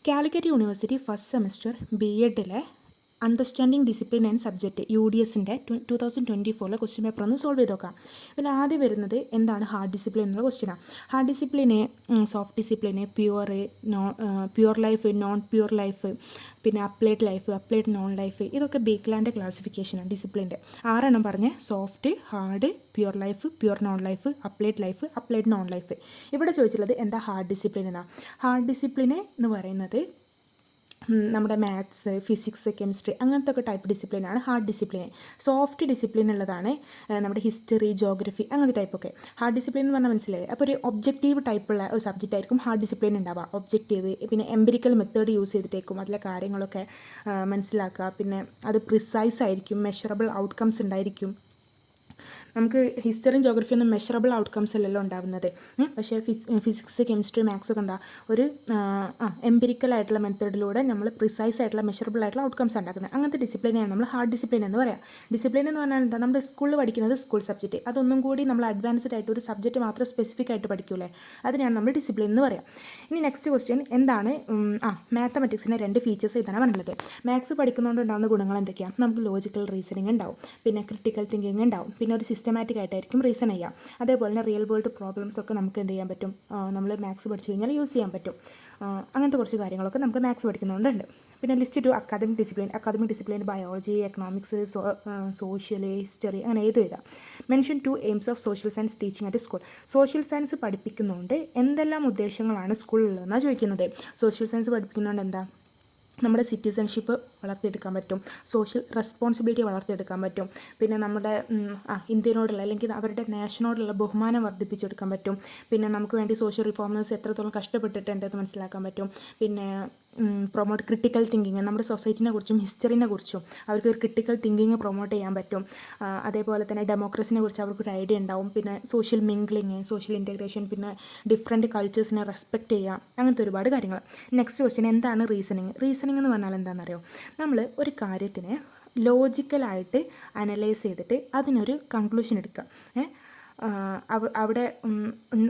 Calicut University first semester BEdലെ understanding discipline and subject UDSൻ്റെ 2024 question paper ഒന്ന് സോൾവ് ചെയ്ത് നോക്കാം. ഇതിൽ ആദ്യം വരുന്നത് എന്താണ് ഹാർഡ് ഡിസിപ്ലിൻ എന്നുള്ള ക്വസ്റ്റ്യനാണ്. Hard discipline soft discipline pure life, non pure life, പിന്നെ applied life, applied non life, ഇതൊക്കെ ബേക്ക്ലാൻഡ് ക്ലാസിഫിക്കേഷനാണ് ഡിസിപ്ലിൻ്റെ. 6 പറഞ്ഞ് soft, hard, pure life, pure non life, applied non life. ഇവിടെ ചോദിച്ചിട്ടുള്ളത് എന്താ ഹാർഡ് ഡിസിപ്ലിൻ എന്നാണ്. ഹാർഡ് ഡിസിപ്ലിന് എന്ന് പറയുന്നത് നമ്മുടെ മാത്സ്, ഫിസിക്സ്, കെമിസ്ട്രി അങ്ങനത്തെ ഒക്കെ ടൈപ്പ് ഡിസിപ്ലിനാണ് ഹാർഡ് ഡിസിപ്ലിൻ. സോഫ്റ്റ് ഡിസിപ്ലിൻ ഉള്ളതാണ് നമ്മുടെ ഹിസ്റ്ററി, ജോഗ്രഫി അങ്ങനത്തെ ടൈപ്പൊക്കെ. ഹാർഡ് ഡിസിപ്ലിൻ എന്ന് പറഞ്ഞാൽ മനസ്സിലായി. അപ്പോൾ ഒരു ഒബ്ജക്റ്റീവ് ടൈപ്പുള്ള ഒരു സബ്ജക്റ്റ് ആയിരിക്കും ഹാർഡ് ഡിസിപ്ലിൻ ഉണ്ടാവുക. ഒബ്ജക്റ്റീവ്, പിന്നെ എംപിരിക്കൽ മെത്തേഡ് യൂസ് ചെയ്തിട്ടേക്കും അതിലെ കാര്യങ്ങളൊക്കെ മനസ്സിലാക്കുക. പിന്നെ അത് പ്രിസൈസ് ആയിരിക്കും, മെഷറബിൾ ഔട്ട്കംസ് ഉണ്ടായിരിക്കും. നമുക്ക് ഹിസ്റ്ററിയും ജോഗ്രഫിയൊന്നും മെഷറബിൾ ഔട്ട്കംസ് അല്ലല്ലോ ഉണ്ടാവുന്നത്. പക്ഷേ ഫിസിക്സ്, കെമിസ്ട്രി, മാത്സ് ഒക്കെ എന്താ ഒരു എംപിരിക്കലായിട്ടുള്ള മെത്തേഡിലൂടെ നമ്മൾ പ്രിസൈസ് ആയിട്ടുള്ള മെഷറബിൾ ആയിട്ടുള്ള ഔട്ട്കംസ് ഉണ്ടാക്കുന്നത്. അങ്ങനത്തെ ഡിസിപ്ലിനെയാണ് നമ്മൾ ഹാർഡ് ഡിസിപ്ലിൻ എന്ന് പറയാം. ഡിസിപ്ലിൻ എന്ന് പറഞ്ഞാൽ എന്താ, നമ്മുടെ സ്കൂളിൽ പഠിക്കുന്നത് സ്കൂൾ സബ്ജക്റ്റ്, അതൊന്നും കൂടി നമ്മൾ അഡ്വാൻസ്ഡ് ആയിട്ട് ഒരു സബ്ജക്റ്റ് മാത്രം സ്പെസിഫിക് ആയിട്ട് പഠിക്കൂലേ, അതിനെയാണ് നമ്മൾ ഡിസിപ്ലിൻ എന്ന് പറയാം. ഇനി നെക്സ്റ്റ് ക്വസ്റ്റ്യൻ എന്താണ്, മാത്തമെറ്റിക്സിൻ്റെ 2 ഫീച്ചേഴ്സ് ഇതാണ് പറഞ്ഞിട്ടുള്ളത്. മാത്സ് പഠിക്കുന്നതുകൊണ്ട് ഉണ്ടാകുന്ന ഗുണങ്ങൾ എന്തൊക്കെയാണ്? നമുക്ക് ലോജിക്കൽ റീസണിങ് ഉണ്ടാവും, പിന്നെ ക്രിട്ടിക്കൽ തിങ്കിങ് ഉണ്ടാവും, പിന്നെ ഒരു സിസ്റ്റമാറ്റിക് ആയിട്ടായിരിക്കും റീസൺ ചെയ്യുക. അതേപോലെ തന്നെ റിയൽ വേൾഡ് പ്രോബ്ലംസ് ഒക്കെ നമുക്ക് എന്ത് ചെയ്യാൻ പറ്റും, നമ്മൾ മാത്സ് പഠിച്ചു കഴിഞ്ഞാൽ യൂസ് ചെയ്യാൻ പറ്റും. അങ്ങനത്തെ കുറച്ച് കാര്യങ്ങളൊക്കെ നമുക്ക് മാത്സ് പഠിക്കുന്നതുകൊണ്ട്. പിന്നെ list 2 academic discipline biology, economics, social, history അങ്ങനെ ഏത് എഴുതാം. Mention 2 aims of social science teaching at school. Social science പഠിപ്പിക്കുന്നതുകൊണ്ട് എന്തെല്ലാം ഉദ്ദേശങ്ങളാണ് സ്കൂളിലുള്ളതെന്നാണ് ചോദിക്കുന്നത്. സോഷ്യൽ സയൻസ് പഠിപ്പിക്കുന്നതുകൊണ്ട് എന്താ, നമ്മുടെ സിറ്റിസൺഷിപ്പ് വളർത്തിയെടുക്കാൻ പറ്റും, സോഷ്യൽ റെസ്പോൺസിബിലിറ്റി വളർത്തിയെടുക്കാൻ പറ്റും, പിന്നെ നമ്മുടെ ഇന്ത്യനോടുള്ള അല്ലെങ്കിൽ അവരുടെ നാഷനോടുള്ള ബഹുമാനം വർദ്ധിപ്പിച്ചെടുക്കാൻ പറ്റും. പിന്നെ നമുക്ക് വേണ്ടി സോഷ്യൽ റിഫോമേഴ്സ് എത്രത്തോളം കഷ്ടപ്പെട്ടിട്ടുണ്ടെന്ന് മനസ്സിലാക്കാൻ പറ്റും. പിന്നെ പ്രൊമോട്ട് ക്രിട്ടിക്കൽ തിങ്കിങ്, നമ്മുടെ സൊസൈറ്റിനെ കുറിച്ചും ഹിസ്റ്ററിനെ കുറിച്ചും അവർക്ക് ഒരു ക്രിട്ടിക്കൽ തിങ്കിങ് പ്രൊമോട്ട് ചെയ്യാൻ പറ്റും. അതേപോലെ തന്നെ ഡെമോക്രസിനെ കുറിച്ച് അവർക്കൊരു ഐഡിയ ഉണ്ടാവും. പിന്നെ സോഷ്യൽ മിംഗ്ലിങ്, സോഷ്യൽ ഇൻറ്റഗ്രേഷൻ, പിന്നെ ഡിഫറെൻറ്റ് കൾച്ചേഴ്സിനെ റെസ്പെക്റ്റ് ചെയ്യുക, അങ്ങനത്തെ ഒരുപാട് കാര്യങ്ങൾ. നെക്സ്റ്റ് ക്വസ്റ്റ്യൻ എന്താണ് റീസണിങ് എന്ന് പറഞ്ഞാൽ എന്താണെന്നറിയോ, നമ്മൾ ഒരു കാര്യത്തിനെ ലോജിക്കലായിട്ട് അനലൈസ് ചെയ്തിട്ട് അതിനൊരു കൺക്ലൂഷൻ എടുക്കുക. അവിടെ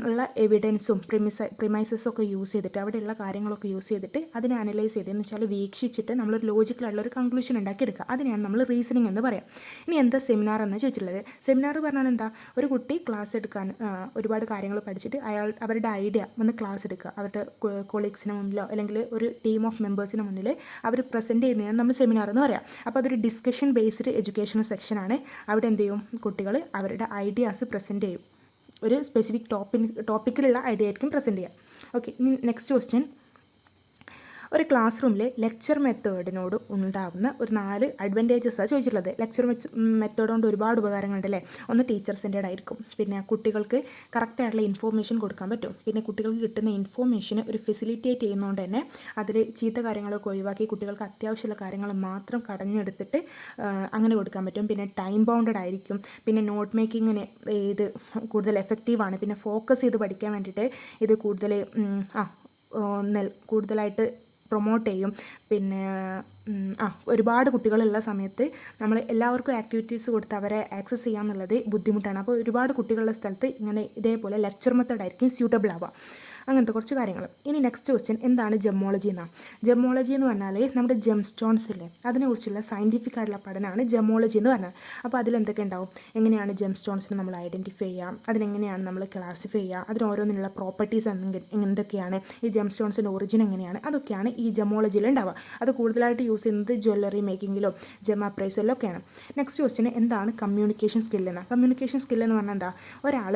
ഉള്ള എവിഡൻസും പ്രിമൈസസും ഒക്കെ യൂസ് ചെയ്തിട്ട്, അവിടെയുള്ള കാര്യങ്ങളൊക്കെ യൂസ് ചെയ്തിട്ട് അതിനെ അനലൈസ് ചെയ്തെന്ന് വെച്ചാൽ വീക്ഷിച്ചിട്ട് നമ്മളൊരു ലോജിക്കലായിട്ടുള്ള ഒരു കൺക്ലൂഷൻ ഉണ്ടാക്കിയെടുക്കുക. അതിനെയാണ് നമ്മൾ റീസണിങ് എന്ന് പറയാം. ഇനി എന്താ സെമിനാർ എന്ന് ചോദിച്ചിട്ടുള്ളത്. സെമിനാർ പറഞ്ഞാൽ എന്താ, ഒരു കുട്ടി ക്ലാസ് എടുക്കാൻ ഒരുപാട് കാര്യങ്ങൾ പഠിച്ചിട്ട് അവരുടെ ഐഡിയ വന്ന് ക്ലാസ് എടുക്കുക, അവരുടെ കൊളീഗ്സിന് മുന്നിലോ അല്ലെങ്കിൽ ഒരു ടീം ഓഫ് മെമ്പേഴ്സിന് മുന്നിൽ അവർ പ്രസൻറ്റ് ചെയ്യുന്നതാണ് നമ്മൾ സെമിനാർ എന്ന് പറയാം. അപ്പോൾ അതൊരു ഡിസ്കഷൻ ബേസ്ഡ് എഡ്യൂക്കേഷണൽ സെക്ഷനാണ്. അവിടെ എന്ത് ചെയ്യും, കുട്ടികൾ അവരുടെ ഐഡിയാസ് പ്രസൻറ്റ് ചെയ്യും. ഒരു സ്പെസിഫിക് ടോപ്പിക്കിലുള്ള ഐഡിയ ആയിരിക്കും പ്രസൻറ്റ് ചെയ്യുക. ഓക്കെ, നെക്സ്റ്റ് ക്വസ്റ്റ്യൻ, ഒരു ക്ലാസ് റൂമിൽ ലെക്ചർ മെത്തേഡിനോട് ഉണ്ടാകുന്ന ഒരു 4 അഡ്വാൻറ്റേജസാണ് ചോദിച്ചിട്ടുള്ളത്. ലെക്ചർ മെത്തേഡ് കൊണ്ട് ഒരുപാട് ഉപകാരങ്ങളുണ്ടല്ലേ. ഒന്ന് ടീച്ചർ സെൻറ്റേഡ് ആയിരിക്കും, പിന്നെ കുട്ടികൾക്ക് കറക്റ്റായിട്ടുള്ള ഇൻഫോർമേഷൻ കൊടുക്കാൻ പറ്റും, പിന്നെ കുട്ടികൾക്ക് കിട്ടുന്ന ഇൻഫോർമേഷന് ഒരു ഫെസിലിറ്റേറ്റ് ചെയ്യുന്നതുകൊണ്ട് തന്നെ അതിൽ ചീത്ത കാര്യങ്ങളൊക്കെ ഒഴിവാക്കി കുട്ടികൾക്ക് അത്യാവശ്യമുള്ള കാര്യങ്ങൾ മാത്രം കടഞ്ഞെടുത്തിട്ട് അങ്ങനെ കൊടുക്കാൻ പറ്റും. പിന്നെ ടൈം ബൗണ്ടഡ് ആയിരിക്കും, പിന്നെ നോട്ട് മേക്കിങ്ങിന് ഇത് കൂടുതൽ എഫക്റ്റീവാണ്, പിന്നെ ഫോക്കസ് ചെയ്ത് പഠിക്കാൻ വേണ്ടിയിട്ട് ഇത് കൂടുതലായിട്ട് പ്രൊമോട്ട് ചെയ്യും. പിന്നെ ഒരുപാട് കുട്ടികളുള്ള സമയത്ത് നമ്മൾ എല്ലാവർക്കും ആക്ടിവിറ്റീസ് കൊടുത്ത് അവരെ ആക്സസ് ചെയ്യാമെന്നുള്ളത് ബുദ്ധിമുട്ടാണ്. അപ്പോൾ ഒരുപാട് കുട്ടികളുള്ള സ്ഥലത്ത് ഇങ്ങനെ ഇതേപോലെ ലെക്ചർ മെത്തേഡ് ആയിരിക്കും സ്യൂട്ടബിൾ ആവുക. അങ്ങനത്തെ കുറച്ച് കാര്യങ്ങൾ. ഇനി നെക്സ്റ്റ് ക്വസ്റ്റ്യൻ എന്താണ് ജെമോളജി എന്നാണ്. ജെമോളജി എന്ന് പറഞ്ഞാൽ നമ്മുടെ ജെം സ്റ്റോൺസ് ഇല്ലേ, അതിനെക്കുറിച്ചുള്ള സയൻറ്റിഫിക് ആയിട്ടുള്ള പഠനമാണ് ജെമോളജി എന്ന് പറഞ്ഞാൽ. അപ്പോൾ അതിലെന്തൊക്കെ ഉണ്ടാവും, എങ്ങനെയാണ് ജെം സ്റ്റോൺസിനെ നമ്മൾ ഐഡൻറ്റിഫൈ ചെയ്യുക, അതിനെങ്ങനെയാണ് നമ്മൾ ക്ലാസിഫൈ ചെയ്യുക, അതിന് ഓരോന്നിനുള്ള പ്രോപ്പർട്ടീസ് എന്തൊക്കെയാണ്, ഈ ജെം സ്റ്റോൺസിൻ്റെ ഒറിജിൻ എങ്ങനെയാണ്, അതൊക്കെയാണ് ഈ ജെമോളജിയിൽ ഉണ്ടാവുക. അത് കൂടുതലായിട്ട് യൂസ് ചെയ്യുന്നത് ജ്വല്ലറി മേക്കിങ്ങിലോ ജെം അപ്രൈസലിലോ ഒക്കെയാണ്. നെക്സ്റ്റ് ക്വസ്റ്റ്യൻ എന്താണ് കമ്മ്യൂണിക്കേഷൻ സ്കില്ലെന്ന്. കമ്മ്യൂണിക്കേഷൻ സ്കില്ലെന്ന് പറഞ്ഞാൽ എന്താ, ഒരാൾ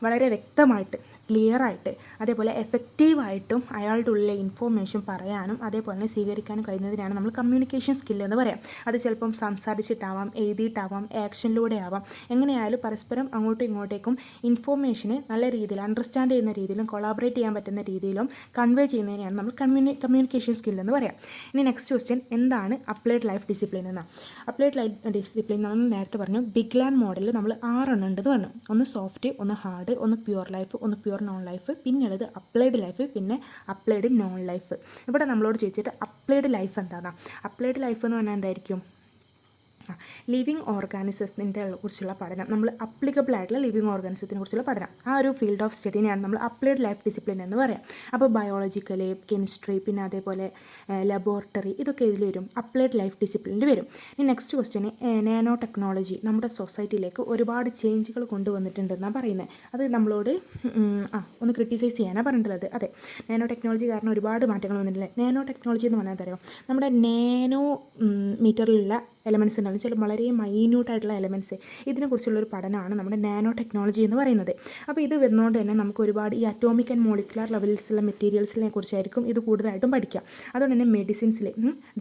വളരെ വ്യക്തമായിട്ട് ക്ലിയറായിട്ട് അതേപോലെ എഫക്റ്റീവായിട്ടും അയാളുടെ ഉള്ളിലെ ഇൻഫോർമേഷൻ പറയാനും അതേപോലെ തന്നെ സ്വീകരിക്കാനും കഴിയുന്നതിനാണ് നമ്മൾ കമ്മ്യൂണിക്കേഷൻ സ്കില്ല് എന്ന് പറയാം. അത് ചിലപ്പം സംസാരിച്ചിട്ടാവാം, എഴുതിയിട്ടാവാം, ആക്ഷനിലൂടെ ആവാം, എങ്ങനെയായാലും പരസ്പരം അങ്ങോട്ടും ഇങ്ങോട്ടേക്കും ഇൻഫോർമേഷന് നല്ല രീതിയിൽ അണ്ടർസ്റ്റാൻഡ് ചെയ്യുന്ന രീതിയിലും കൊളാബറേറ്റ് ചെയ്യാൻ പറ്റുന്ന രീതിയിലും കൺവേ ചെയ്യുന്നതിനാണ് നമ്മൾ കമ്മ്യൂണിക്കേഷൻ സ്കില്ല് എന്ന് പറയാം. ഇനി നെക്സ്റ്റ് ക്വസ്റ്റ്യൻ എന്താണ് അപ്ലൈഡ് ലൈഫ് ഡിസിപ്ലിൻ എന്നാണ്. അപ്ലൈഡ് ലൈഫ് ഡിസിപ്ലിൻ നമ്മൾ നേരത്തെ പറഞ്ഞു ബിഗ്ലാൻഡ് മോഡലിൽ നമ്മൾ 6 എണ്ണം ഉണ്ടെന്ന് പറഞ്ഞു. ഒന്ന് സോഫ്റ്റ്, ഒന്ന് ഹാർഡ്, ഒന്ന് പ്യുവർ ലൈഫ്, ഒന്ന് പ്യുവർ നോൺ ലൈഫ്, പിന്നുള്ളത് അപ്ലൈഡ് ലൈഫ്, പിന്നെ അപ്ലൈഡ് നോൺ ലൈഫ്. ഇവിടെ നമ്മളോട് ചോദിച്ചിട്ട് അപ്ലൈഡ് ലൈഫ് എന്താണ്. അപ്ലൈഡ് ലൈഫ് എന്ന് പറഞ്ഞാൽ എന്തായിരിക്കും, ലിവിങ് ഓർഗാനിസത്തിൻ്റെ കുറിച്ചുള്ള പഠനം, നമ്മൾ അപ്ലിക്കബിൾ ആയിട്ടുള്ള ലിവിങ് ഓർഗാനിസത്തിനെ കുറിച്ചുള്ള പഠനം, ആ ഒരു ഫീൽഡ് ഓഫ് സ്റ്റഡീനെയാണ് നമ്മൾ അപ്ലൈഡ് ലൈഫ് ഡിസിപ്ലിൻ എന്ന് പറയാം. അപ്പോൾ ബയോളജിക്കൽ, കെമിസ്ട്രി, പിന്നെ അതേപോലെ ലബോറട്ടറി, ഇതൊക്കെ ഇതിൽ വരും, അപ്ലൈഡ് ലൈഫ് ഡിസിപ്ലിനിൽ വരും. ഇനി നെക്സ്റ്റ് ക്വസ്റ്റ്യന് നാനോ ടെക്നോളജി നമ്മുടെ സൊസൈറ്റിയിലേക്ക് ഒരുപാട് ചേഞ്ചുകൾ കൊണ്ടുവന്നിട്ടുണ്ടെന്നാണ് പറയുന്നത്. അത് നമ്മളോട് ഒന്ന് ക്രിട്ടിസൈസ് ചെയ്യാനാണ് പറഞ്ഞിട്ടുള്ളത്. അതെ, നാനോ ടെക്നോളജി കാരണം ഒരുപാട് മാറ്റങ്ങൾ വന്നിട്ടില്ലേ. നാനോ ടെക്നോളജി എന്ന് പറഞ്ഞാൽ അറിയാം, നമ്മുടെ നാനോ മീറ്ററിലുള്ള എലമെൻറ്റ്സ് ഉണ്ടാകും, ചില വളരെ മൈന്യൂട്ടായിട്ടുള്ള എലമെൻറ്റ്സ്, ഇതിനെക്കുറിച്ചുള്ളൊരു പഠനമാണ് നമ്മുടെ നാനോ ടെക്നോളജി എന്ന് പറയുന്നത്. അപ്പോൾ ഇത് വരുന്നതുകൊണ്ട് തന്നെ നമുക്ക് ഒരുപാട് ഈ അറ്റോമിക് ആൻഡ് മോളിക്കുലർ ലെവൽസിലുള്ള മെറ്റീരിയൽസിനെ കുറിച്ചായിരിക്കും ഇത് കൂടുതലായിട്ടും പഠിക്കുക. അതുകൊണ്ട് തന്നെ മെഡിസിൻസിൽ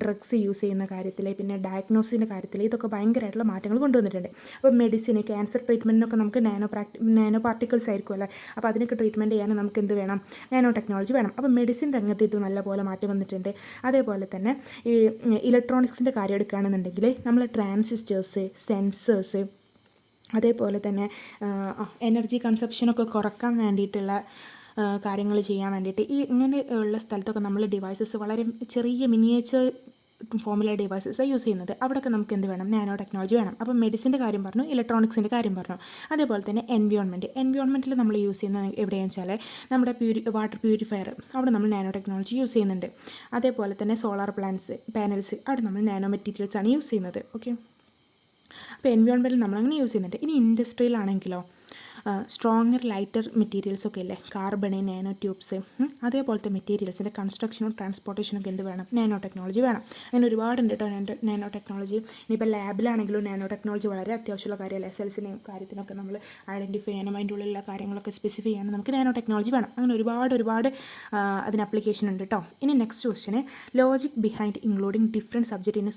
ഡ്രഗ്സ് യൂസ് ചെയ്യുന്ന കാര്യത്തിൽ, പിന്നെ ഡയഗ്നോസിൻ്റെ കാര്യത്തിൽ ഇതൊക്കെ ഭയങ്കരമായിട്ടുള്ള മാറ്റങ്ങൾ കൊണ്ടുവന്നിട്ടുണ്ട്. അപ്പോൾ മെഡിസിന്, ക്യാൻസർ ട്രീറ്റ്മെൻറ്റിനൊക്കെ നമുക്ക് നാനോ പാർട്ടിക്കിൾസ് ആയിരിക്കുമല്ലോ, അപ്പോൾ അതിനൊക്കെ ട്രീറ്റ്മെൻറ്റ് ചെയ്യാൻ നമുക്ക് എന്ത് വേണം? നാനോ ടെക്നോളജി വേണം. അപ്പോൾ മെഡിസിൻ രംഗത്ത് ഇത് നല്ലപോലെ മാറ്റം വന്നിട്ടുണ്ട്. അതേപോലെ തന്നെ ഈ ഇലക്ട്രോണിക്സിൻ്റെ കാര്യം എടുക്കുകയാണെന്നുണ്ടെങ്കിൽ നമ്മൾ ട്രാൻസിസ്റ്റേഴ്സ്, സെൻസേഴ്സ്, അതേപോലെ തന്നെ എനർജി കൺസപ്ഷനൊക്കെ കുറക്കാൻ വേണ്ടിയിട്ടുള്ള കാര്യങ്ങൾ ചെയ്യാൻ വേണ്ടിയിട്ട് ഈ ഇങ്ങനെയുള്ള സ്ഥലത്തൊക്കെ നമ്മൾ ഡിവൈസസ് വളരെ ചെറിയ മിനിയേച്ചർ ഫോമുല ഡിവൈസസ് യൂസ് ചെയ്യുന്നത്. അവിടെയൊക്കെ നമുക്ക് എന്ത് വേണം? നാനോ ടെക്നോളജി വേണം. അപ്പോൾ മെഡിസിൻ്റെ കാര്യം പറഞ്ഞു, ഇലക്ട്രോണിക്സിൻ്റെ കാര്യം പറഞ്ഞു. അതേപോലെ തന്നെ എൻവയോൺമെൻറ്റിൽ നമ്മൾ യൂസ് ചെയ്യുന്നത് എവിടെയാണെന്ന് വെച്ചാൽ നമ്മുടെ വാട്ടർ പ്യൂരിഫയർ, അവിടെ നമ്മൾ നാനോ ടെക്നോളജി യൂസ് ചെയ്യുന്നുണ്ട്. അതേപോലെ തന്നെ സോളാർ പാനൽസ്, അവിടെ നമ്മൾ നാനോ മെറ്റീരിയൽസാണ് യൂസ് ചെയ്യുന്നത്. ഓക്കെ, അപ്പോൾ എൻവയോൺമെൻറ്റിൽ നമ്മളങ്ങനെ യൂസ് ചെയ്യുന്നുണ്ട്. ഇനി ഇൻഡസ്ട്രിയിലാണെങ്കിലോ സ്ട്രോങ്ങർ ലൈറ്റർ മെറ്റീരിയൽസൊക്കെ ഇല്ലേ, കാർബൺ, നാനോ ട്യൂബ്സ്, അതേപോലത്തെ മെറ്റീരിയൽസിൻ്റെ കൺസ്ട്രക്ഷനും ട്രാൻസ്പോർട്ടേഷനൊക്കെ എന്ത് വേണം? നാനോ ടെക്നോളജി വേണം. അങ്ങനെ ഒരുപാടുണ്ട് കേട്ടോ നാനോ ടെക്നോളജി. ഇനിയിപ്പോൾ ലാബിലാണെങ്കിലും നാനോ ടെക്നോളജി വളരെ അത്യാവശ്യമുള്ള കാര്യമല്ല. സെൽസിനെയും കാര്യത്തിനൊക്കെ നമ്മൾ ഐഡൻറ്റിഫൈ ചെയ്യാനും അതിൻ്റെ ഉള്ളിലുള്ള കാര്യങ്ങളൊക്കെ സ്പെസിഫൈ ചെയ്യാനും നമുക്ക് നാനോ ടെക്നോളജി വേണം. അങ്ങനെ ഒരുപാട് അതിന് അപ്ലിക്കേഷൻ ഉണ്ട് കേട്ടോ. ഇനി next question logic behind including different subject in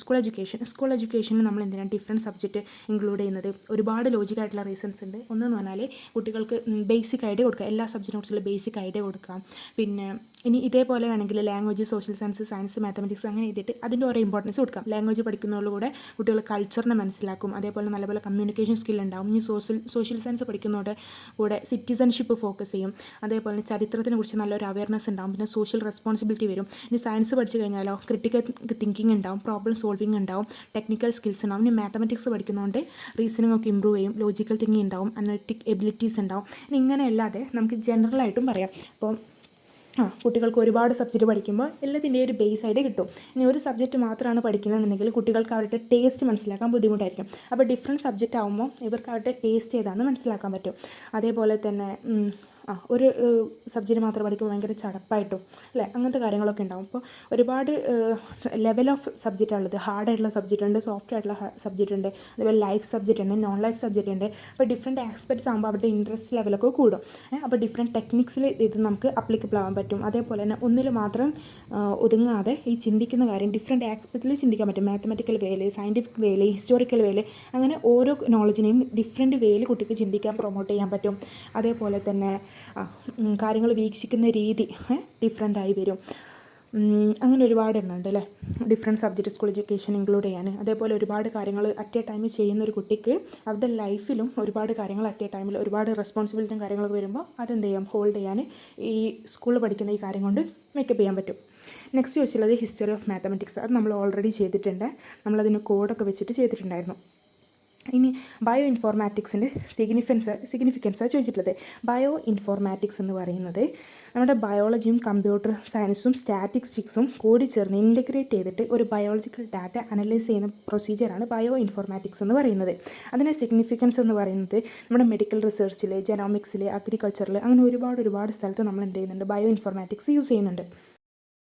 school എഡ്യൂക്കേഷനിൽ നമ്മൾ എന്തിനാണ് ഡിഫറെൻറ്റ് സബ്ജക്റ്റ് ഇൻക്ലൂഡ് ചെയ്യുന്നത്? ഒരുപാട് ലോജിക്കായിട്ടുള്ള റീസൺസ് ഉണ്ട്. ഒന്നെന്ന് പറഞ്ഞാൽ കുട്ടികൾക്ക് ബേസിക് ഐഡിയ കൊടുക്കുക, എല്ലാ സബ്ജക്റ്റിനെ കുറിച്ചുള്ള ബേസിക് ഐഡിയ കൊടുക്കാം. പിന്നെ ഇനി ഇതേപോലെ വേണമെങ്കിൽ ലാംഗ്വേജ്, സോഷ്യൽ സയൻസ്, മാത്തമാറ്റിക്സ് അങ്ങനെ എഴുതിയിട്ട് അതിൻ്റെ ഓരോ ഇമ്പോർട്ടൻസ് കൊടുക്കാം. ലാംഗ്വേജ് പഠിക്കുന്നതോടുകൂടെ കുട്ടികൾ കൾച്ചറിനെ മനസ്സിലാക്കും, അതേപോലെ നല്ലപോലെ കമ്മ്യൂണിക്കേഷൻ സ്കിൽ ഉണ്ടാവും. ഇനി സോഷ്യൽ സയൻസ് പഠിക്കുന്നതോടെ കൂടെ സിറ്റിസൺഷിപ്പ് ഫോക്കസ് ചെയ്യും. അതേപോലെ ചരിത്രത്തിനെ കുറിച്ച് നല്ലൊരു അവയർനെസ് ഉണ്ടാവും. പിന്നെ സോഷ്യൽ റെസ്പോൺസിബിലിറ്റി വരും. ഇനി സയൻസ് പഠിച്ചു കഴിഞ്ഞാലോ ക്രിട്ടിക്കൽ തിങ്കിങ് ഉണ്ടാവും, പ്രോബ്ലം സോൾവിങ് ഉണ്ടാവും, ടെക്നിക്കൽ സ്കിൽസ് ഉണ്ടാവും. ഇനി മാത്തമാറ്റിക്സ് പഠിക്കുന്നതുകൊണ്ട് റീസണിംഗ് ഒക്കെ ഇമ്പ്രൂവ് ചെയ്യും, ലോജിക്കൽ തിങ്കിങ് ഉണ്ടാവും, അനലിറ്റിക് എബിലിറ്റീസ് ഉണ്ടാവും. ഇങ്ങനെ അല്ലാതെ നമുക്ക് ജനറലായിട്ടും പറയാം. അപ്പോൾ കുട്ടികൾക്ക് ഒരുപാട് സബ്ജക്റ്റ് പഠിക്കുമ്പോൾ എല്ലാത്തിൻ്റെയും ഒരു ബേസ് ആയിട്ട് കിട്ടും. ഇനി ഒരു സബ്ജക്റ്റ് മാത്രമാണ് പഠിക്കുന്നതെന്നുണ്ടെങ്കിൽ കുട്ടികൾക്ക് അവരുടെ ടേസ്റ്റ് മനസ്സിലാക്കാൻ ബുദ്ധിമുട്ടായിരിക്കും. അപ്പോൾ ഡിഫറെൻറ്റ് സബ്ജക്റ്റ് ആകുമ്പോൾ ഇവർക്ക് അവരുടെ ടേസ്റ്റ് ഏതാണെന്ന് മനസ്സിലാക്കാൻ പറ്റും. അതേപോലെ തന്നെ ഒരു സബ്ജക്റ്റ് മാത്രം പഠിക്കുമ്പോൾ ഭയങ്കര ചടപ്പായിട്ടും അല്ലേ, അങ്ങനത്തെ കാര്യങ്ങളൊക്കെ ഉണ്ടാകും. അപ്പോൾ ഒരുപാട് ലെവൽ ഓഫ് സബ്ജക്റ്റാണ് ഉള്ളത്. ഹാർഡായിട്ടുള്ള സബ്ജക്റ്റ് ഉണ്ട്, സോഫ്റ്റ് ആയിട്ടുള്ള സബ്ജക്റ്റ് ഉണ്ട്, അതുപോലെ ലൈഫ് സബ്ജക്റ്റ് ഉണ്ട്, നോൺ ലൈഫ് സബ്ജക്റ്റ് ഉണ്ട്. അപ്പോൾ ഡിഫറെൻറ്റ് ആസ്പെക്ട്സ് ആകുമ്പോൾ അവരുടെ ഇൻട്രസ്റ്റ് ലെവലൊക്കെ കൂടും. അപ്പോൾ ഡിഫറെൻറ്റ് ടെക്നിക്സിൽ ഇത് നമുക്ക് അപ്ലിക്കബിൾ ആവാൻ പറ്റും. അതേപോലെ തന്നെ ഒന്നിൽ മാത്രം ഒതുങ്ങാതെ ഈ ചിന്തിക്കുന്ന കാര്യം ഡിഫറെൻറ്റ് ആസ്പെക്റ്റിൽ ചിന്തിക്കാൻ പറ്റും. മാത്തമാറ്റിക്കൽ വേയിൽ, സയൻറ്റിഫിക് വേയിൽ, ഹിസ്റ്റോറിക്കൽ വേയിൽ, അങ്ങനെ ഓരോ നോളജിനെയും ഡിഫറെൻറ്റ് വേയിൽ കുട്ടിക്ക് ചിന്തിക്കാൻ പ്രൊമോട്ട് ചെയ്യാൻ പറ്റും. അതേപോലെ തന്നെ കാര്യങ്ങൾ വീക്ഷിക്കുന്ന രീതി ഡിഫറെൻ്റായി വരും. അങ്ങനെ ഒരുപാട് എണ്ണമുണ്ട് അല്ലേ, different subject school education include ചെയ്യാൻ. അതേപോലെ ഒരുപാട് കാര്യങ്ങൾ അറ്റ് എ ടൈം ചെയ്യുന്ന ഒരു കുട്ടിക്ക് അവരുടെ ലൈഫിലും ഒരുപാട് കാര്യങ്ങൾ അറ്റ് എ ടൈമിൽ ഒരുപാട് റെസ്പോൺസിബിലിറ്റിയും കാര്യങ്ങളൊക്കെ വരുമ്പോൾ അതെന്ത് ചെയ്യാം, ഹോൾഡ് ചെയ്യാൻ ഈ സ്കൂളിൽ പഠിക്കുന്ന ഈ കാര്യം കൊണ്ട് മേക്കപ്പ് ചെയ്യാൻ പറ്റും. നെക്സ്റ്റ് ചോദിച്ചുള്ളത് ഹിസ്റ്ററി ഓഫ് മാത്തമാറ്റിക്സ്. അത് നമ്മൾ ഓൾറെഡി ചെയ്തിട്ടുണ്ട്, നമ്മളതിന് കോഡൊക്കെ വെച്ചിട്ട് ചെയ്തിട്ടുണ്ടായിരുന്നു. ഇനി ബയോ ഇൻഫോർമാറ്റിക്സിൻ്റെ സിഗ്നിഫിക്കൻസാണ് ചോദിച്ചിട്ടുള്ളത്. ബയോ ഇൻഫോർമാറ്റിക്സ് എന്ന് പറയുന്നത് നമ്മുടെ ബയോളജിയും കമ്പ്യൂട്ടർ സയൻസും സ്റ്റാറ്റിസ്റ്റിക്സും കൂടി ചേർന്ന് ഇൻറ്റഗ്രേറ്റ് ചെയ്തിട്ട് ഒരു ബയോളജിക്കൽ ഡാറ്റ അനലൈസ് ചെയ്യുന്ന പ്രൊസീജിയറാണ് ബയോ ഇൻഫോർമാറ്റിക്സ് എന്ന് പറയുന്നത്. അതിൻ്റെ സിഗ്നിഫിക്കൻസ് എന്ന് പറയുന്നത് നമ്മുടെ മെഡിക്കൽ റിസർച്ചിൽ, ജെനോമിക്സിൽ, അഗ്രികൾച്ചറിൽ, അങ്ങനെ ഒരുപാട് സ്ഥലത്ത് നമ്മൾ എന്ത് ചെയ്യുന്നുണ്ട്, ബയോ ഇൻഫോർമാറ്റിക്സ് യൂസ് ചെയ്യുന്നുണ്ട്.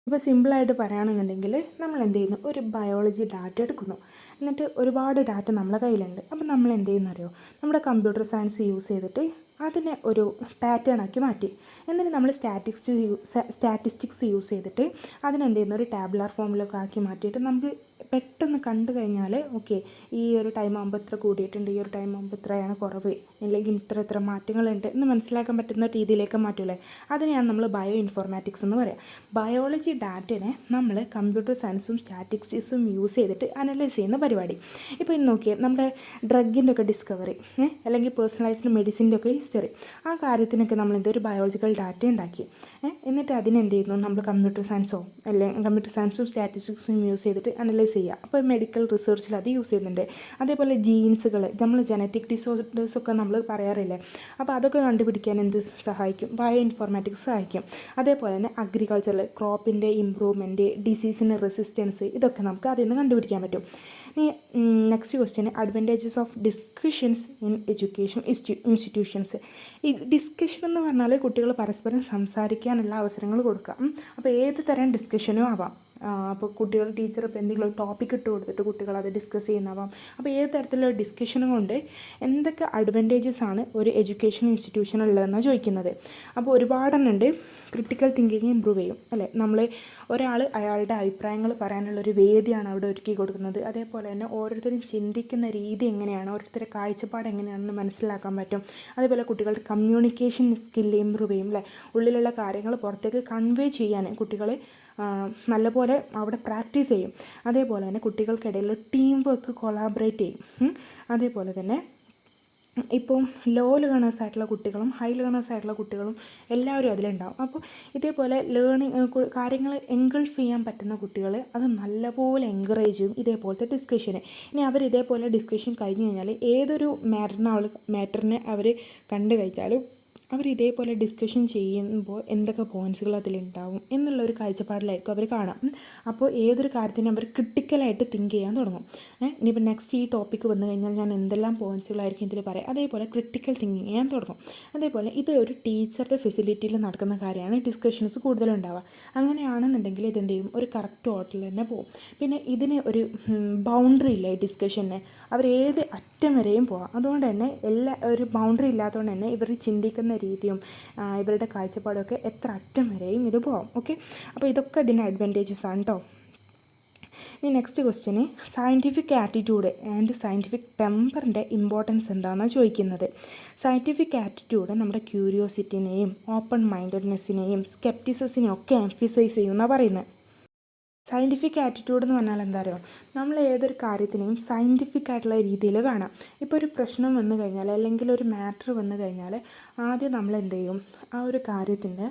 ഇപ്പോൾ സിമ്പിളായിട്ട് പറയുകയാണെന്നുണ്ടെങ്കിൽ നമ്മൾ എന്ത് ചെയ്യുന്നു, ഒരു ബയോളജി ഡാറ്റ എടുക്കുന്നു, എന്നിട്ട് ഒരുപാട് ഡാറ്റ നമ്മളെ കയ്യിലുണ്ട്. അപ്പം നമ്മൾ എന്ത് ചെയ്യുന്നറിയോ, നമ്മുടെ കമ്പ്യൂട്ടർ സയൻസ് യൂസ് ചെയ്തിട്ട് അതിനെ ഒരു പാറ്റേൺ ആക്കി മാറ്റി, എന്നിട്ട് നമ്മൾ സ്റ്റാറ്റിസ്റ്റിക്സ് യൂസ് ചെയ്തിട്ട് അതിനെന്ത് ചെയ്യുന്ന ഒരു ടാബുലാർ ഫോമിലൊക്കെ ആക്കി മാറ്റിയിട്ട് നമുക്ക് പെട്ടെന്ന് കണ്ടു കഴിഞ്ഞാൽ ഓക്കെ ഈ ഒരു ടൈം ആകുമ്പോൾ ഇത്ര കൂടിയിട്ടുണ്ട്, ഈ ഒരു ടൈം ആകുമ്പോൾ ഇത്രയാണ് കുറവ്, അല്ലെങ്കിൽ ഇത്ര മാറ്റങ്ങളുണ്ട് എന്ന് മനസ്സിലാക്കാൻ പറ്റുന്ന രീതിയിലേക്ക് മാറ്റൂലേ, അതിനെയാണ് നമ്മൾ ബയോ ഇൻഫോർമാറ്റിക്സ് എന്ന് പറയുക. ബയോളജി ഡാറ്റനെ നമ്മൾ കമ്പ്യൂട്ടർ സയൻസും സ്റ്റാറ്റിസ്റ്റിക്സും യൂസ് ചെയ്തിട്ട് അനലൈസ് ചെയ്യുന്ന പരിപാടി. ഇപ്പോൾ ഇന്ന് നോക്കിയാൽ നമ്മുടെ ഡ്രഗിൻ്റെ ഒക്കെ ഡിസ്കവറി അല്ലെങ്കിൽ പേഴ്സണലൈസ്ഡ് മെഡിസിൻ്റെ ഒക്കെ ഹിസ്റ്ററി, ആ കാര്യത്തിനൊക്കെ നമ്മൾ എന്തൊരു ബയോളജിക്കൽ ഡാറ്റ ഉണ്ടാക്കി, എന്നിട്ട് അതിനെന്ത് ചെയ്യുന്നു, നമ്മൾ കമ്പ്യൂട്ടർ സയൻസും സ്റ്റാറ്റിസ്റ്റിക്സും യൂസ് ചെയ്തിട്ട് അനലൈസ് ചെയ്യുക. അപ്പോൾ മെഡിക്കൽ റിസർച്ചിൽ അത് യൂസ് ചെയ്യുന്നുണ്ട്. അതേപോലെ ജീൻസുകൾ, നമ്മൾ ജനറ്റിക് ഡിസോർഡേഴ്സൊക്കെ നമ്മൾ പറയാറില്ലേ, അപ്പോൾ അതൊക്കെ കണ്ടുപിടിക്കാൻ എന്ത് സഹായിക്കും? ബയോ ഇൻഫോർമാറ്റിക്സ് സഹായിക്കും. അതേപോലെ തന്നെ അഗ്രികൾച്ചറിൽ ക്രോപ്പിൻ്റെ ഇമ്പ്രൂവ്മെൻറ്റ്, ഡിസീസിന് റെസിസ്റ്റൻസ്, ഇതൊക്കെ നമുക്ക് അതിൽ നിന്ന് കണ്ടുപിടിക്കാൻ പറ്റും. ഇനി next question, advantages of discussions in education institutions. ഈ ഡിസ്കഷൻ എന്ന് പറഞ്ഞാൽ കുട്ടികൾ പരസ്പരം സംസാരിക്കാനുള്ള അവസരങ്ങൾ കൊടുക്കുക. അപ്പോൾ ഏത് തരം ഡിസ്കഷനും ആവാം. അപ്പോൾ കുട്ടികൾ ടീച്ചർ ഇപ്പോൾ എന്തെങ്കിലും ഒരു ടോപ്പിക് ഇട്ട് കൊടുത്തിട്ട് കുട്ടികൾ അത് ഡിസ്കസ് ചെയ്യുന്നതാവാം. അപ്പോൾ ഏത് തരത്തിലുള്ള ഡിസ്കഷനും കൊണ്ട് എന്തൊക്കെ അഡ്വാൻറ്റേജസ് ആണ് ഒരു എഡ്യൂക്കേഷൻ ഇൻസ്റ്റിറ്റ്യൂഷൻ ഉള്ളതെന്നാണ് ചോദിക്കുന്നത്. അപ്പോൾ ഒരുപാടെണ്ണുണ്ട്. ക്രിട്ടിക്കൽ തിങ്കിങ് ഇമ്പ്രൂവ് ചെയ്യും അല്ലേ, നമ്മൾ ഒരാൾ അയാളുടെ അഭിപ്രായങ്ങൾ പറയാനുള്ളൊരു വേദിയാണ് അവിടെ ഒരുക്കി കൊടുക്കുന്നത്. അതേപോലെ തന്നെ ഓരോരുത്തരും ചിന്തിക്കുന്ന രീതി എങ്ങനെയാണ്, ഓരോരുത്തരുടെ കാഴ്ചപ്പാട് എങ്ങനെയാണെന്ന് മനസ്സിലാക്കാൻ പറ്റും. അതേപോലെ കുട്ടികളുടെ കമ്മ്യൂണിക്കേഷൻ സ്കില്ല് ഇമ്പ്രൂവ് ചെയ്യും അല്ലേ, ഉള്ളിലുള്ള കാര്യങ്ങൾ പുറത്തേക്ക് കൺവേ ചെയ്യാൻ കുട്ടികൾ നല്ലപോലെ അവിടെ പ്രാക്ടീസ് ചെയ്യും. അതേപോലെ തന്നെ കുട്ടികൾക്കിടയിൽ ടീം വർക്ക് കൊളാബറേറ്റ് ചെയ്യും. അതേപോലെ തന്നെ ഇപ്പോൾ ലോ ലേണേഴ്സ് ആയിട്ടുള്ള കുട്ടികളും ഹൈ ലേണേഴ്സ് ആയിട്ടുള്ള കുട്ടികളും എല്ലാവരും അതിലുണ്ടാവും. അപ്പോൾ ഇതേപോലെ കാര്യങ്ങൾ എൻഗൾഫ് ചെയ്യാൻ പറ്റുന്ന കുട്ടികൾ അത് നല്ലപോലെ എൻകറേജ് ചെയ്യും ഇതേപോലത്തെ ഡിസ്കഷന്. ഇനി അവർ ഇതേപോലെ ഡിസ്കഷൻ കഴിഞ്ഞ് കഴിഞ്ഞാൽ ഏതൊരു മാറ്ററിനെ അവർ കണ്ടു കഴിഞ്ഞാലും അവർ ഇതേപോലെ ഡിസ്കഷൻ ചെയ്യുമ്പോൾ എന്തൊക്കെ പോയിൻറ്റ്സുകൾ അതിലുണ്ടാവും എന്നുള്ളൊരു കാഴ്ചപ്പാടിലായിരിക്കും അവർ കാണാം. അപ്പോൾ ഏതൊരു കാര്യത്തിനും അവർ ക്രിട്ടിക്കലായിട്ട് തിങ്ക് ചെയ്യാൻ തുടങ്ങും. ഇനിയിപ്പോൾ നെക്സ്റ്റ് ഈ ടോപ്പിക്ക് വന്നു കഴിഞ്ഞാൽ ഞാൻ എന്തെല്ലാം പോയിൻറ്റ്സുകളായിരിക്കും ഇതിൽ പറയാം, അതേപോലെ ക്രിട്ടിക്കൽ തിങ്കിങ് ചെയ്യാൻ തുടങ്ങും. അതേപോലെ ഇത് ഒരു ടീച്ചറുടെ ഫെസിലിറ്റിയിൽ നടക്കുന്ന കാര്യമാണ് ഡിസ്കഷൻസ് കൂടുതലുണ്ടാവുക. അങ്ങനെയാണെന്നുണ്ടെങ്കിൽ ഇതെന്ത് ചെയ്യും, ഒരു കറക്റ്റ് ഓർഡറിൽ തന്നെ പോകും. പിന്നെ ഇതിന് ഒരു ബൗണ്ടറി ഇല്ല ഈ ഡിസ്കഷന്, അവർ ഏത് അറ്റം വരെയും പോകാം. അതുകൊണ്ട് തന്നെ ഒരു ബൗണ്ടറി ഇല്ലാത്തതുകൊണ്ട് തന്നെ ഇവർ ചിന്തിക്കുന്ന രീതിയും ഇവരുടെ കാഴ്ചപ്പാടൊക്കെ എത്ര അറ്റം വരെയും ഇത് പോകാം. ഓക്കെ, അപ്പോൾ ഇതൊക്കെ ഇതിൻ്റെ അഡ്വാൻറ്റേജസ് ആണ് കേട്ടോ. ഇനി next question, scientific attitude and scientific ടെമ്പറിൻ്റെ ഇമ്പോർട്ടൻസ് എന്താണെന്നാണ് ചോദിക്കുന്നത്. സയൻറ്റിഫിക് ആറ്റിറ്റ്യൂഡ് നമ്മുടെ ക്യൂരിയോസിറ്റിനെയും ഓപ്പൺ മൈൻഡഡ്നെസ്സിനെയും സ്കെപ്റ്റിസിനെയും ഒക്കെ എംഫസൈസ് ചെയ്യുമെന്നാണ് പറയുന്നത്. സയൻറ്റിഫിക് ആറ്റിറ്റ്യൂഡ് എന്ന് പറഞ്ഞാൽ എന്താ പറയുക, നമ്മൾ ഏതൊരു കാര്യത്തിനെയും സയൻറ്റിഫിക് ആയിട്ടുള്ള രീതിയിൽ കാണാം. ഇപ്പോൾ ഒരു പ്രശ്നം വന്നു കഴിഞ്ഞാൽ അല്ലെങ്കിൽ ഒരു മാറ്റർ വന്നു കഴിഞ്ഞാൽ ആദ്യം നമ്മൾ എന്ത് ചെയ്യും, ആ ഒരു കാര്യത്തിൻ്റെ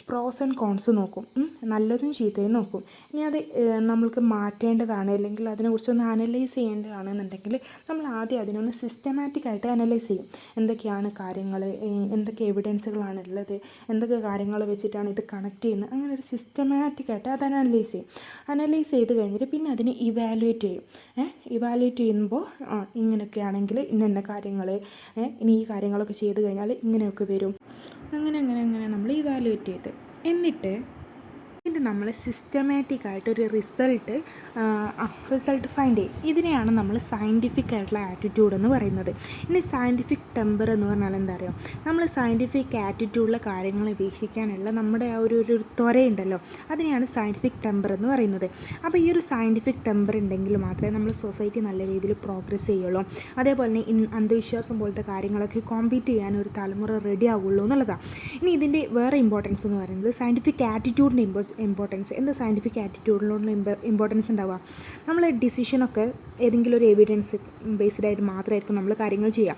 പ്രോസ് ആൻഡ് കോൺസ് നോക്കും, നല്ലതും ചീത്തയും നോക്കും. ഇനി അത് നമ്മൾക്ക് മാറ്റേണ്ടതാണ് അല്ലെങ്കിൽ അതിനെക്കുറിച്ചൊന്ന് അനലൈസ് ചെയ്യേണ്ടതാണെന്നുണ്ടെങ്കിൽ നമ്മൾ ആദ്യം അതിനൊന്ന് സിസ്റ്റമാറ്റിക്കായിട്ട് അനലൈസ് ചെയ്യും. എന്തൊക്കെയാണ് കാര്യങ്ങൾ, എന്തൊക്കെ എവിഡൻസുകളാണ് ഉള്ളത്, എന്തൊക്കെ കാര്യങ്ങൾ വെച്ചിട്ടാണ് ഇത് കണക്ട് ചെയ്യുന്നത്, അങ്ങനെ ഒരു സിസ്റ്റമാറ്റിക്കായിട്ട് അത് അനലൈസ് ചെയ്യും. അനലൈസ് ചെയ്ത് കഴിഞ്ഞിട്ട് പിന്നെ അതിനെ ഇവാലുവേറ്റ് ചെയ്യും. ഇവാലുവേറ്റ് ചെയ്യുമ്പോൾ ഇങ്ങനെയൊക്കെയാണെങ്കിൽ ഇന്ന കാര്യങ്ങൾ, ഇനി ഈ കാര്യങ്ങളൊക്കെ ചെയ്ത് കഴിഞ്ഞാൽ ഇങ്ങനെയൊക്കെ വരും. അങ്ങനെ നമ്മൾ ഇവാലുവേറ്റ് ചെയ്ത് എന്നിട്ട് നമ്മൾ സിസ്റ്റമാറ്റിക്കായിട്ടൊരു റിസൾട്ട് ഫൈൻഡ് ചെയ്യും. ഇതിനെയാണ് നമ്മൾ സയൻറ്റിഫിക് ആയിട്ടുള്ള ആറ്റിറ്റ്യൂഡ് എന്ന് പറയുന്നത്. ഇനി സയൻറ്റിഫിക് ടെമ്പർ എന്ന് പറഞ്ഞാൽ എന്താ പറയുക, നമ്മൾ സയൻറ്റിഫിക് ആറ്റിറ്റ്യൂഡിലെ കാര്യങ്ങൾ വീക്ഷിക്കാനുള്ള നമ്മുടെ ആ ഒരു ത്വരയുണ്ടല്ലോ, അതിനെയാണ് സയൻറ്റിഫിക് ടെമ്പർ എന്ന് പറയുന്നത്. അപ്പോൾ ഈ ഒരു സയൻറ്റിഫിക് ടെമ്പർ ഉണ്ടെങ്കിൽ മാത്രമേ നമ്മൾ സൊസൈറ്റി നല്ല രീതിയിൽ പ്രോഗ്രസ് ചെയ്യുള്ളൂ. അതേപോലെ തന്നെ അന്ധവിശ്വാസം പോലത്തെ കാര്യങ്ങളൊക്കെ കോമ്പീറ്റ് ചെയ്യാൻ ഒരു തലമുറ റെഡി ആവുള്ളൂ എന്നുള്ളതാണ്. ഇനി ഇതിൻ്റെ വേറെ ഇമ്പോർട്ടൻസ് എന്ന് പറയുന്നത് സയൻറ്റിഫിക് ആറ്റിറ്റ്യൂഡിൻ്റെ ഇമ്പോർട്ടൻസ്. എന്താ സയൻറ്റിഫിക് ആറ്റിറ്റ്യൂഡിലുള്ള ഇമ്പോർട്ടൻസ് ഉണ്ടാവുക, നമ്മൾ ഡിസിഷനൊക്കെ ഏതെങ്കിലും ഒരു എവിഡൻസ് ബേസ്ഡ് ആയിട്ട് മാത്രമായിരിക്കും നമ്മൾ കാര്യങ്ങൾ ചെയ്യുക.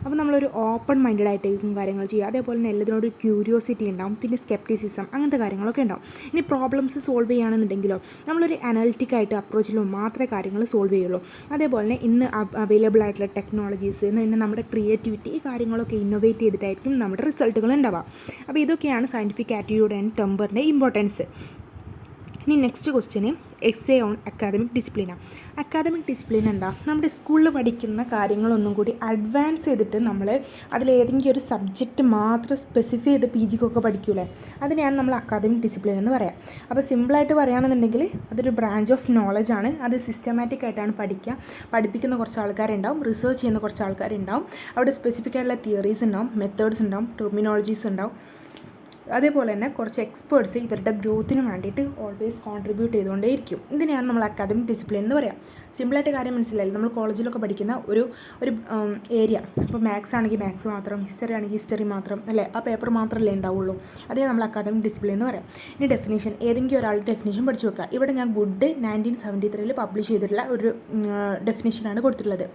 അപ്പോൾ നമ്മളൊരു ഓപ്പൺ മൈൻഡഡ് ആയിട്ടായിരിക്കും കാര്യങ്ങൾ ചെയ്യുക. അതേപോലെ തന്നെ എല്ലാത്തിനോടൊരു ക്യൂരിയോസിറ്റി ഉണ്ടാവും, പിന്നെ സ്കെപ്റ്റിസിസം, അങ്ങനത്തെ കാര്യങ്ങളൊക്കെ ഉണ്ടാവും. ഇനി പ്രോബ്ലംസ് സോൾവ് ചെയ്യുകയാണെന്നുണ്ടെങ്കിലോ നമ്മളൊരു അനലിറ്റിക് ആയിട്ട് അപ്രോച്ചിലോ മാത്രമേ കാര്യങ്ങൾ സോൾവ് ചെയ്യുള്ളൂ. അതേപോലെ തന്നെ ഇന്ന് അവൈലബിൾ ആയിട്ടുള്ള ടെക്നോളജീസ് പിന്നെ നമ്മുടെ ക്രിയേറ്റിവിറ്റി, ഈ കാര്യങ്ങളൊക്കെ ഇന്നോവേറ്റ് ചെയ്തിട്ടായിരിക്കും നമ്മുടെ റിസൾട്ടുകൾ ഉണ്ടാവുക. അപ്പോൾ ഇതൊക്കെയാണ് സയൻറ്റിഫിക് ആറ്റിറ്റ്യൂഡ് ആൻഡ് ടെമ്പറിൻ്റെ ഇമ്പോർട്ടൻസ്. ഇനി next question essay on academic ഡിസിപ്ലിനാണ്. അക്കാദമിക് ഡിസിപ്ലിൻ എന്താ, നമ്മുടെ സ്കൂളിൽ പഠിക്കുന്ന കാര്യങ്ങളൊന്നും കൂടി അഡ്വാൻസ് ചെയ്തിട്ട് നമ്മൾ അതിലേതെങ്കിലും ഒരു സബ്ജക്റ്റ് മാത്രം സ്പെസിഫൈ ചെയ്ത് പി ജിക്കൊക്കെ പഠിക്കൂലേ, അതിനെയാണ് നമ്മൾ അക്കാദമിക് ഡിസിപ്ലിൻ എന്ന് പറയാം. അപ്പോൾ സിമ്പിളായിട്ട് പറയുകയാണെന്നുണ്ടെങ്കിൽ അതൊരു ബ്രാഞ്ച് ഓഫ് നോളജ് ആണ്. അത് സിസ്റ്റമാറ്റിക് ആയിട്ടാണ് പഠിപ്പിക്കുന്ന കുറച്ച് ആൾക്കാരുണ്ടാവും, റിസർച്ച് ചെയ്യുന്ന കുറച്ച് ആൾക്കാരുണ്ടാവും, അവിടെ സ്പെസിഫിക് ആയിട്ടുള്ള തിയറീസ് ഉണ്ടാവും, മെത്തേഡ്സ് ഉണ്ടാവും, ടെർമിനോളജീസ് ഉണ്ടാവും. അതേപോലെ തന്നെ കുറച്ച് എക്സ്പേർട്സ് ഇവരുടെ ഗ്രോത്തിന് വേണ്ടിയിട്ട് ഓൾവേസ് കോൺട്രിബ്യൂട്ട് ചെയ്തുകൊണ്ടേയിരിക്കും. ഇതിനെയാണ് നമ്മൾ അക്കാദമിക് ഡിസിപ്ലിൻ എന്ന് പറയാം. സിമ്പിളായിട്ട് കാര്യം മനസ്സിലായില്ല, നമ്മൾ കോളേജിലൊക്കെ പഠിക്കുന്ന ഒരു ഏരിയ, ഇപ്പോൾ മാത്സ് ആണെങ്കിൽ മാത്സ് മാത്രം, ഹിസ്റ്ററി ആണെങ്കിൽ ഹിസ്റ്ററി മാത്രം അല്ലേ, ആ പേപ്പർ മാത്രമല്ലേ ഉണ്ടാവുള്ളൂ. അതേ നമ്മൾ അക്കാദമിക് ഡിസിപ്ലിൻ എന്ന് പറയാം. ഇനി ഡെഫിനേഷൻ, ഏതെങ്കിലും ഒരാളുടെ ഡെഫിനേഷൻ പഠിച്ചു വെക്കുക. ഇവിടെ ഞാൻ ഗുഡ് 1973 പബ്ലിഷ് ചെയ്തിട്ടുള്ള ഒരു ഡെഫിനേഷനാണ് കൊടുത്തിട്ടുള്ളത്.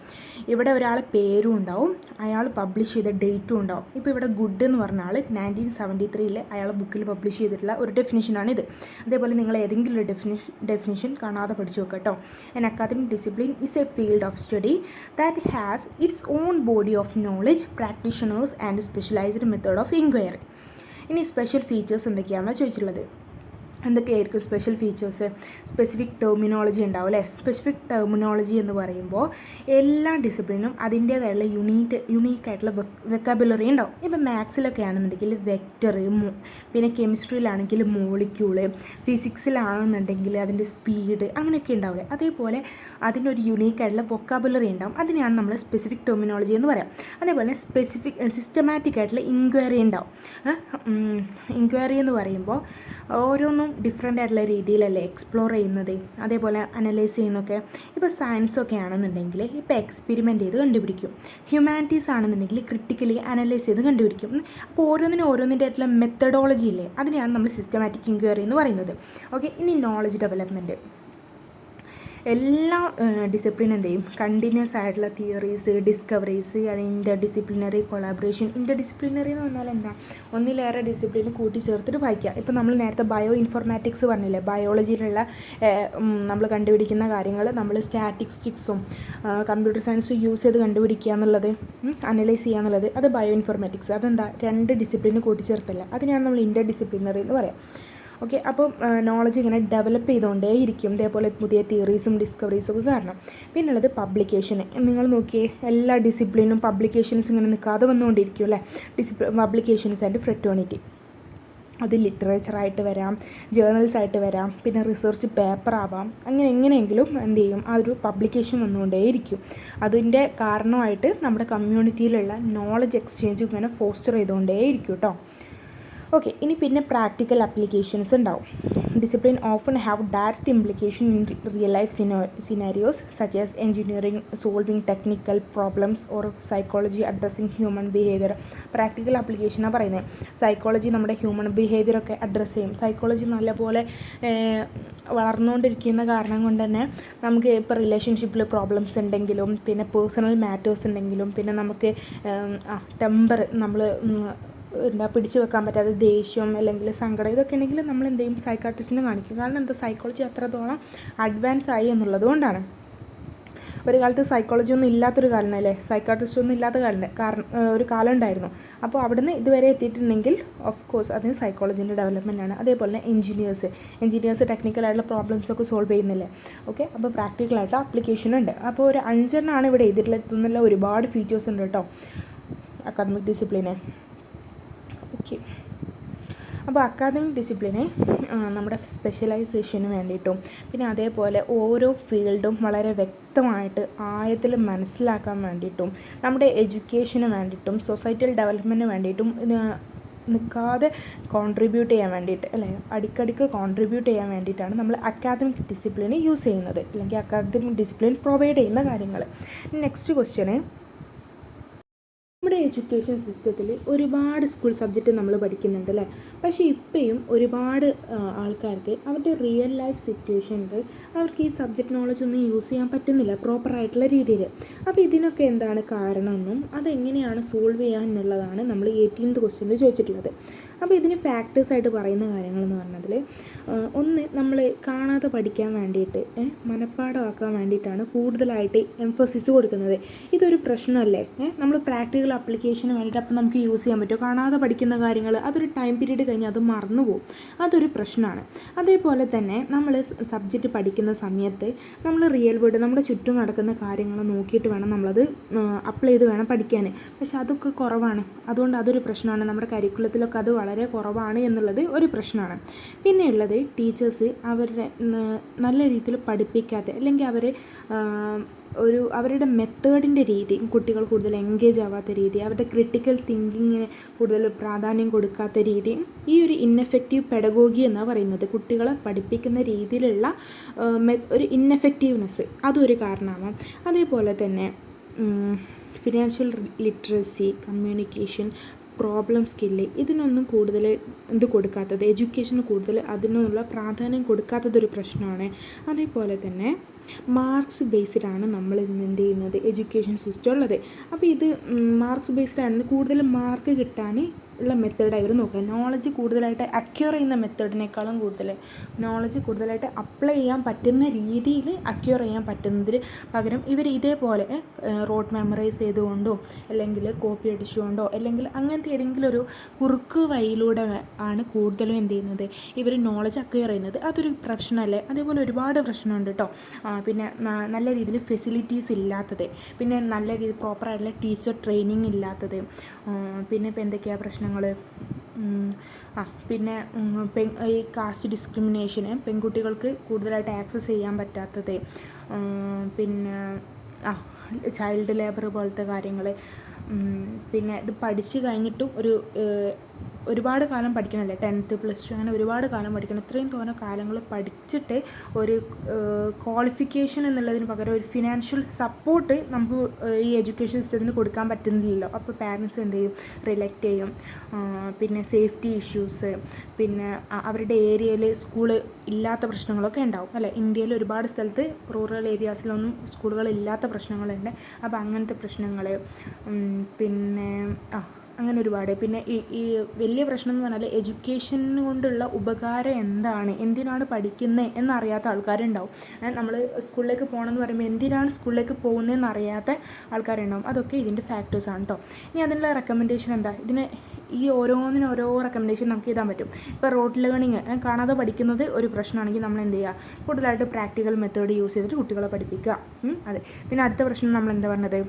ഇവിടെ ഒരാളെ പേരും ഉണ്ടാവും, അയാൾ പബ്ലിഷ് ചെയ്ത ഡേറ്റും ഉണ്ടാവും. ഇപ്പോൾ ഇവിടെ ഗുഡ് എന്ന് പറഞ്ഞ ആൾ 1973 അയാൾ ബുക്കിൽ പബ്ലിഷ് ചെയ്തിട്ടുള്ള ഒരു ഡെഫിനിഷനാണിത്. അതേപോലെ നിങ്ങൾ ഏതെങ്കിലും ഒരു ഡെഫിനിഷൻ കാണാതെ പഠിച്ചു വെക്കുക കേട്ടോ. An academic discipline is a field of study that has its own body of knowledge, practitioners and specialized method of inquiry. ഇനി സ്പെഷ്യൽ ഫീച്ചേഴ്സ് എന്തൊക്കെയാണെന്നാണ് ചോദിച്ചിട്ടുള്ളത്. എന്തൊക്കെയായിരിക്കും സ്പെഷ്യൽ ഫീച്ചേഴ്സ്? സ്പെസിഫിക് ടെർമിനോളജി ഉണ്ടാവും അല്ലേ. സ്പെസിഫിക് ടെർമിനോളജി എന്ന് പറയുമ്പോൾ എല്ലാ ഡിസിപ്ലിനും അതിൻ്റേതായുള്ള യുണീക്കായിട്ടുള്ള വെക്കാബുലറി ഉണ്ടാവും. ഇപ്പം മാത്സിലൊക്കെ ആണെന്നുണ്ടെങ്കിൽ വെക്റ്റർ, പിന്നെ കെമിസ്ട്രിയിലാണെങ്കിൽ മോളിക്യൂള്, ഫിസിക്സിലാണെന്നുണ്ടെങ്കിൽ അതിൻ്റെ സ്പീഡ്, അങ്ങനെയൊക്കെ ഉണ്ടാവില്ലേ. അതേപോലെ അതിനൊരു യുണീക്കായിട്ടുള്ള വൊക്കാബുലറി ഉണ്ടാവും. അതിനെയാണ് നമ്മൾ സ്പെസിഫിക് ടെർമിനോളജി എന്ന് പറയാം. അതേപോലെ സിസ്റ്റമാറ്റിക് ആയിട്ടുള്ള ഇൻക്വയറി ഉണ്ടാവും. ഇൻക്വയറി എന്ന് പറയുമ്പോൾ ഓരോന്നും ഡിഫറെൻ്റ് ആയിട്ടുള്ള രീതിയിലല്ലേ എക്സ്പ്ലോർ ചെയ്യുന്നത്, അതേപോലെ അനലൈസ് ചെയ്യുന്നതൊക്കെ. ഇപ്പോൾ സയൻസൊക്കെ ആണെന്നുണ്ടെങ്കിൽ ഇപ്പോൾ എക്സ്പെരിമെൻ്റ് ചെയ്ത് കണ്ടുപിടിക്കും. ഹ്യൂമാനിറ്റീസ് ആണെന്നുണ്ടെങ്കിൽ ക്രിട്ടിക്കലി അനലൈസ് ചെയ്ത് കണ്ടുപിടിക്കും. അപ്പോൾ ഓരോന്നിൻ്റെ ആയിട്ടുള്ള മെത്തഡോളജി ഇല്ലേ, അതിനെയാണ് നമ്മൾ സിസ്റ്റമാറ്റിക് ഇൻക്വയറി എന്ന് പറയുന്നത്. ഓക്കെ, ഇനി നോളജ് ഡെവലപ്മെൻറ്റ്. എല്ലാ ഡിസിപ്ലിൻ എന്ത് ചെയ്യും? കണ്ടിന്യൂസ് ആയിട്ടുള്ള തിയറീസ്, ഡിസ്കവറീസ്, അത് ഇൻ്റർ കൊളാബറേഷൻ. ഇൻ്റർ എന്ന് പറഞ്ഞാൽ എന്താ? ഒന്നിലേറെ ഡിസിപ്ലിന് കൂട്ടിച്ചേർത്തിട്ട് വായിക്കുക. ഇപ്പോൾ നമ്മൾ നേരത്തെ ബയോ ഇൻഫോർമാറ്റിക്സ് പറഞ്ഞില്ലേ, ബയോളജിയിലുള്ള നമ്മൾ കണ്ടുപിടിക്കുന്ന കാര്യങ്ങൾ നമ്മൾ സ്റ്റാറ്റിസ്റ്റിക്സും കമ്പ്യൂട്ടർ സയൻസും യൂസ് ചെയ്ത് കണ്ടുപിടിക്കുക എന്നുള്ളത്, അനലൈസ് ചെയ്യുക എന്നുള്ളത്, അത് ബയോ ഇൻഫോർമാറ്റിക്സ്. അതെന്താ? രണ്ട് ഡിസിപ്ലിന് കൂട്ടിച്ചേർത്തല്ല, അതിനാണ് നമ്മൾ ഇൻ്റർ എന്ന് പറയാം. ഓക്കെ, അപ്പം നോളജ് ഇങ്ങനെ ഡെവലപ്പ് ചെയ്തുകൊണ്ടേ ഇരിക്കും, ഇതേപോലെ പുതിയ തിയറീസും ഡിസ്കവറീസും ഒക്കെ കാരണം. പിന്നുള്ളത് പബ്ലിക്കേഷൻ. നിങ്ങൾ നോക്കിയേ, എല്ലാ ഡിസിപ്ലിനും പബ്ലിക്കേഷൻസ് ഇങ്ങനെ നിൽക്കാതെ വന്നുകൊണ്ടിരിക്കും അല്ലേ. Publications and fraternity. അത് ലിറ്ററേച്ചറായിട്ട് വരാം, ജേർണൽസായിട്ട് വരാം, പിന്നെ റിസർച്ച് പേപ്പർ ആവാം. അങ്ങനെ എങ്ങനെയെങ്കിലും എന്ത് ചെയ്യും, ആ ഒരു പബ്ലിക്കേഷൻ വന്നുകൊണ്ടേയിരിക്കും. അതിൻ്റെ കാരണമായിട്ട് നമ്മുടെ കമ്മ്യൂണിറ്റിയിലുള്ള നോളജ് എക്സ്ചേഞ്ച് ഇങ്ങനെ ഫോസ്റ്റർ ചെയ്തുകൊണ്ടേയിരിക്കും കേട്ടോ. ഓക്കെ, ഇനി പിന്നെ പ്രാക്ടിക്കൽ ആപ്ലിക്കേഷൻസ് ഉണ്ടാവും. Discipline often have direct implication in real life scenarios such as engineering solving technical problems or psychology addressing human behaviour. Practical ആപ്ലിക്കേഷനാണ് പറയുന്നത്. സൈക്കോളജി നമ്മുടെ ഹ്യൂമൻ ബിഹേവിയറൊക്കെ അഡ്രസ്സ് ചെയ്യും. സൈക്കോളജി നല്ലപോലെ വളർന്നുകൊണ്ടിരിക്കുന്ന കാരണം കൊണ്ട് തന്നെ നമുക്ക് ഇപ്പോൾ റിലേഷൻഷിപ്പിൽ പ്രോബ്ലംസ് ഉണ്ടെങ്കിലും, പിന്നെ പേഴ്സണൽ മാറ്റേഴ്സ് ഉണ്ടെങ്കിലും, പിന്നെ നമുക്ക് ടെമ്പർ നമ്മൾ പിടിച്ചു വെക്കാൻ പറ്റാതെ ദേഷ്യം അല്ലെങ്കിൽ സങ്കടം, ഇതൊക്കെ ഉണ്ടെങ്കിൽ നമ്മൾ എന്ത് ചെയ്യും? സൈക്കാട്രിസ്റ്റിനെ കാണിക്കും. കാരണം എന്താ? സൈക്കോളജി അത്രത്തോളം അഡ്വാൻസ് ആയി എന്നുള്ളത് കൊണ്ടാണ്. ഒരു കാലത്ത് സൈക്കോളജി ഒന്നും ഇല്ലാത്തൊരു കാലമല്ലേ, സൈക്കാട്രിസ്റ്റ് ഒന്നും ഇല്ലാത്ത ഒരു കാലം ഉണ്ടായിരുന്നു. അപ്പോൾ അവിടുന്ന് ഇതുവരെ എത്തിയിട്ടുണ്ടെങ്കിൽ ഓഫ് കോഴ്സ് അതിന് സൈക്കോളജീൻ്റെ ഡെവലപ്മെൻ്റ് ആണ്. അതേപോലെ തന്നെ എഞ്ചിനീയേഴ്സ് ടെക്നിക്കലായിട്ടുള്ള പ്രോബ്ലംസൊക്കെ സോൾവ് ചെയ്യുന്നില്ലേ. ഓക്കെ, അപ്പോൾ പ്രാക്ടിക്കലായിട്ട് ആപ്ലിക്കേഷൻ ഉണ്ട്. അപ്പോൾ ഒരു 5 ഇവിടെ എഴുതിയിട്ടുള്ള ഒരുപാട് ഫീച്ചേഴ്സ് ഉണ്ട് കേട്ടോ അക്കാദമിക് ഡിസിപ്ലിന്. ഓക്കെ, അപ്പോൾ അക്കാദമിക് ഡിസിപ്ലിനെ നമ്മുടെ സ്പെഷ്യലൈസേഷന് വേണ്ടിയിട്ടും, പിന്നെ അതേപോലെ ഓരോ ഫീൽഡും വളരെ വ്യക്തമായിട്ട് ആഴത്തിൽ മനസ്സിലാക്കാൻ വേണ്ടിയിട്ടും, നമ്മുടെ എഡ്യൂക്കേഷന് വേണ്ടിയിട്ടും, സൊസൈറ്റൽ ഡെവലപ്മെൻറ്റിന് വേണ്ടിയിട്ടും നിൽക്കാതെ കോൺട്രിബ്യൂട്ട് ചെയ്യാൻ വേണ്ടിയിട്ട് അല്ലേ, അടിക്കടിക്ക് കോൺട്രിബ്യൂട്ട് ചെയ്യാൻ വേണ്ടിയിട്ടാണ് നമ്മൾ അക്കാദമിക് ഡിസിപ്ലിനെ യൂസ് ചെയ്യുന്നത്, അല്ലെങ്കിൽ അക്കാദമിക് ഡിസിപ്ലിൻ പ്രൊവൈഡ് ചെയ്യുന്ന കാര്യങ്ങൾ. നെക്സ്റ്റ് ക്വസ്റ്റ്യന്, നമ്മുടെ എഡ്യൂക്കേഷൻ സിസ്റ്റത്തിൽ ഒരുപാട് സ്കൂൾ സബ്ജക്റ്റ് നമ്മൾ പഠിക്കുന്നുണ്ട് അല്ലേ. പക്ഷേ ഇപ്പോഴും ഒരുപാട് ആൾക്കാർക്ക് അവരുടെ റിയൽ ലൈഫ് സിറ്റുവേഷനിൽ അവർക്ക് ഈ സബ്ജക്റ്റ് നോളജ് ഒന്നും യൂസ് ചെയ്യാൻ പറ്റുന്നില്ല പ്രോപ്പറായിട്ടുള്ള രീതിയിൽ. അപ്പോൾ ഇതിനൊക്കെ എന്താണ് കാരണമെന്നും അതെങ്ങനെയാണ് സോൾവ് ചെയ്യുക എന്നുള്ളതാണ് നമ്മൾ 18th ക്വസ്റ്റ്യനിൽ ചോദിച്ചിട്ടുള്ളത്. അപ്പോൾ ഇതിന് ഫാക്ടേഴ്സായിട്ട് പറയുന്ന കാര്യങ്ങളെന്ന് പറഞ്ഞതിൽ, ഒന്ന്, നമ്മൾ കാണാതെ പഠിക്കാൻ വേണ്ടിയിട്ട് മനഃപ്പാടമാക്കാൻ വേണ്ടിയിട്ടാണ് കൂടുതലായിട്ട് എംഫസിസ് കൊടുക്കുന്നത്. ഇതൊരു പ്രശ്നമല്ലേ. നമ്മൾ പ്രാക്ടിക്കൽ ആപ്ലിക്കേഷന് വേണ്ടിയിട്ട് അപ്പോൾ നമുക്ക് യൂസ് ചെയ്യാൻ പറ്റുമോ? കാണാതെ പഠിക്കുന്ന കാര്യങ്ങൾ അതൊരു ടൈം പീരീഡ് കഴിഞ്ഞ് അത് മറന്നുപോകും, അതൊരു പ്രശ്നമാണ്. അതേപോലെ തന്നെ നമ്മൾ സബ്ജക്റ്റ് പഠിക്കുന്ന സമയത്ത് നമ്മൾ റിയൽ വേൾഡ് നമ്മുടെ ചുറ്റും നടക്കുന്ന കാര്യങ്ങൾ നോക്കിയിട്ട് വേണം നമ്മളത് അപ്ലൈ ചെയ്ത് വേണം പഠിക്കാൻ. പക്ഷെ അതൊക്കെ കുറവാണ്, അതുകൊണ്ട് അതൊരു പ്രശ്നമാണ്. നമ്മുടെ കരിക്കുലത്തിലൊക്കെ അത് വളരെ കുറവാണ് എന്നുള്ളത് ഒരു പ്രശ്നമാണ്. പിന്നെ ഉള്ളത്, ടീച്ചേഴ്സ് അവരുടെ നല്ല രീതിയിൽ പഠിപ്പിക്കാത്ത, അല്ലെങ്കിൽ അവരുടെ മെത്തേഡിൻ്റെ രീതി, കുട്ടികൾ കൂടുതൽ എൻഗേജ് ആവാത്ത രീതി, അവരുടെ ക്രിട്ടിക്കൽ തിങ്കിങ്ങിന് കൂടുതൽ പ്രാധാന്യം കൊടുക്കാത്ത രീതി, ഈ ഒരു ഇന്നെഫക്റ്റീവ് പെഡഗോഗി എന്നാണ് പറയുന്നത്. കുട്ടികളെ പഠിപ്പിക്കുന്ന രീതിയിലുള്ള ഒരു ഇന്നെഫക്റ്റീവ്നെസ്, അതൊരു കാരണമാവാം. അതേപോലെ തന്നെ financial literacy, communication, problem skill, ഇതിനൊന്നും കൂടുതൽ കൊടുക്കാത്തത്, എഡ്യൂക്കേഷന് കൂടുതൽ അതിനുള്ള പ്രാധാന്യം കൊടുക്കാത്തതൊരു പ്രശ്നമാണ്. അതേപോലെ തന്നെ മാർക്സ് ബേസ്ഡാണ് നമ്മൾ ഇന്ന് എന്ത് ചെയ്യുന്നത്, എഡ്യൂക്കേഷൻ സിസ്റ്റം ഉള്ളത്. അപ്പോൾ ഇത് മാർക്സ് ബേസ്ഡാണ്, കൂടുതൽ മാർക്ക് കിട്ടാൻ ഉള്ള മെത്തേഡായി ഇവർ നോക്കുക. നോളജ് കൂടുതലായിട്ട് അക്യൂർ ചെയ്യുന്ന മെത്തേഡിനേക്കാളും കൂടുതൽ നോളജ് കൂടുതലായിട്ട് അപ്ലൈ ചെയ്യാൻ പറ്റുന്ന രീതിയിൽ അക്യൂർ ചെയ്യാൻ പറ്റുന്നതിന് പകരം ഇവർ ഇതേപോലെ റോഡ് മെമ്മറൈസ് ചെയ്തുകൊണ്ടോ അല്ലെങ്കിൽ കോപ്പി അടിച്ചുകൊണ്ടോ അല്ലെങ്കിൽ അങ്ങനത്തെ ഏതെങ്കിലും ഒരു കുറുക്ക് വഴിയിലൂടെ ആണ് കൂടുതലും എന്ത് ചെയ്യുന്നത് ഇവർ നോളജ് അക്വയർ ചെയ്യുന്നത്. അതൊരു പ്രശ്നമല്ലേ. അതേപോലെ ഒരുപാട് പ്രശ്നമുണ്ട് കേട്ടോ. പിന്നെ നല്ല രീതിയിൽ ഫെസിലിറ്റീസ് ഇല്ലാത്തത്, പിന്നെ നല്ല രീതിയിൽ പ്രോപ്പറായിട്ടുള്ള ടീച്ചർ ട്രെയിനിങ് ഇല്ലാത്തത്, പിന്നെ ഇപ്പോൾ എന്തൊക്കെയാണ് പ്രശ്നങ്ങൾ, പിന്നെ ഈ കാസ്റ്റ് ഡിസ്ക്രിമിനേഷന്, പെൺകുട്ടികൾക്ക് കൂടുതലായിട്ട് ആക്സസ് ചെയ്യാൻ പറ്റാത്തത്, പിന്നെ ചൈൽഡ് ലേബർ പോലത്തെ കാര്യങ്ങൾ, പിന്നെ ഇത് പഠിച്ച് കഴിഞ്ഞിട്ടും ഒരുപാട് കാലം പഠിക്കണമല്ലേ, 10th +2 അങ്ങനെ ഒരുപാട് കാലം പഠിക്കണം. ഇത്രയും തോന്നെ കാലങ്ങൾ പഠിച്ചിട്ട് ഒരു ക്വാളിഫിക്കേഷൻ എന്നുള്ളതിന് പകരം ഒരു ഫിനാൻഷ്യൽ സപ്പോർട്ട് നമുക്ക് ഈ എഡ്യൂക്കേഷൻ സിസ്റ്റത്തിന് കൊടുക്കാൻ പറ്റുന്നില്ലല്ലോ. അപ്പോൾ പാരൻസ് എന്ത് ചെയ്യും, റിലക്റ്റ് ചെയ്യും. പിന്നെ സേഫ്റ്റി ഇഷ്യൂസ്, പിന്നെ അവരുടെ ഏരിയയിൽ സ്കൂള് ഇല്ലാത്ത പ്രശ്നങ്ങളൊക്കെ ഉണ്ടാവും അല്ലേ. ഇന്ത്യയിൽ ഒരുപാട് സ്ഥലത്ത് റൂറൽ ഏരിയാസിലൊന്നും സ്കൂളുകളില്ലാത്ത പ്രശ്നങ്ങളുണ്ട്. അപ്പോൾ അങ്ങനത്തെ പ്രശ്നങ്ങൾ, പിന്നെ അങ്ങനെ ഒരുപാട്. പിന്നെ ഈ വലിയ പ്രശ്നം എന്ന് പറഞ്ഞാൽ എഡ്യൂക്കേഷൻ കൊണ്ടുള്ള ഉപകാരം എന്താണ്, എന്തിനാണ് പഠിക്കുന്നത് എന്നറിയാത്ത ആൾക്കാരുണ്ടാവും. നമ്മൾ സ്കൂളിലേക്ക് പോകണമെന്ന് പറയുമ്പോൾ എന്തിനാണ് സ്കൂളിലേക്ക് പോകുന്നതെന്ന് അറിയാത്ത ആൾക്കാരുണ്ടാവും. അതൊക്കെ ഇതിൻ്റെ ഫാക്ടേഴ്സാണ് കേട്ടോ. ഇനി അതിനുള്ള റെക്കമെൻഡേഷൻ എന്താ, ഇതിന് ഈ ഓരോന്നിനും ഓരോ റെക്കമെൻഡേഷൻ നമുക്ക് എഴുതാൻ പറ്റും. ഇപ്പോൾ റോഡ് ലേണിങ് കാണാതെ പഠിക്കുന്നത് ഒരു പ്രശ്നമാണെങ്കിൽ നമ്മൾ എന്ത് ചെയ്യുക, കൂടുതലായിട്ട് പ്രാക്ടിക്കൽ മെത്തേഡ് യൂസ് ചെയ്തിട്ട് കുട്ടികളെ പഠിപ്പിക്കുക. അതെ. പിന്നെ അടുത്ത പ്രശ്നം നമ്മൾ എന്താ പറഞ്ഞത്,